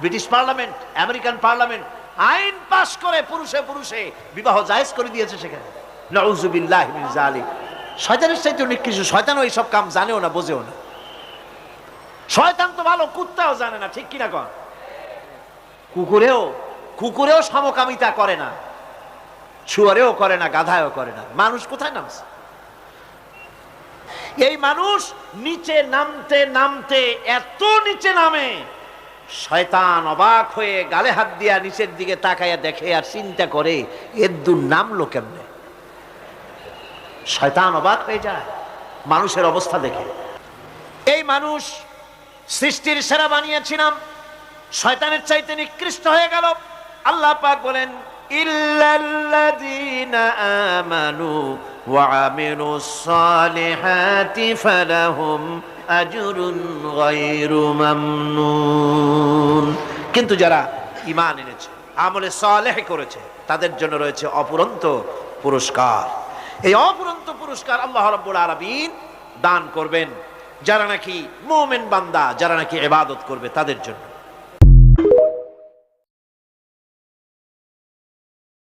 British parliament, American parliament আইন পাশ করে পুরুষে পুরুষে বিবাহ জায়েজ করে দিয়েছে সেখানে। নাউযুবিল্লাহি মিন যালিক। শয়তানের চাইতে নিকৃষ্ট। শয়তানও এইসব কাম জানেও না, বোঝেও না। শয়তান তো ভালো, কুত্তাও জানে না, ঠিক কিনা কন? কুকুরেও সমকামিতা করে না, শুয়ারেও করে না, গাধায়ও করে না। মানুষ কোথায় নামছে? এই মানুষ নিচে নামতে নামতে এত নিচে নামে, শয়তান অবাক হয়ে গালে হাত দিয়া নিচের দিকে তাকাইয়া দেখে আর চিন্তা করে এর দূর নামলো কেমনে। শয়তান অবাক হয়ে যায় মানুষের অবস্থা দেখে। এই মানুষ সৃষ্টির সেরা বানিয়েছিলাম, শয়তানের চাইতে নিকৃষ্ট হয়ে গেল। আল্লাহ পাক বলেন, ইল্লাল্লাযীনা আমানু ওয়া আমিলুস সালিহাতি ফালাহুম আজরুন গায়রু মামনুন। কিন্তু যারা ঈমান এনেছে, আমলে সালেহ করেছে, তাদের জন্য রয়েছে অপুরন্ত পুরস্কার। এই অপুরন্ত পুরস্কার আল্লাহ রাব্বুল আলামিন দান করবেন যারা নাকি মুমিন বান্দা, যারা নাকি ইবাদত করবে তাদের জন্য।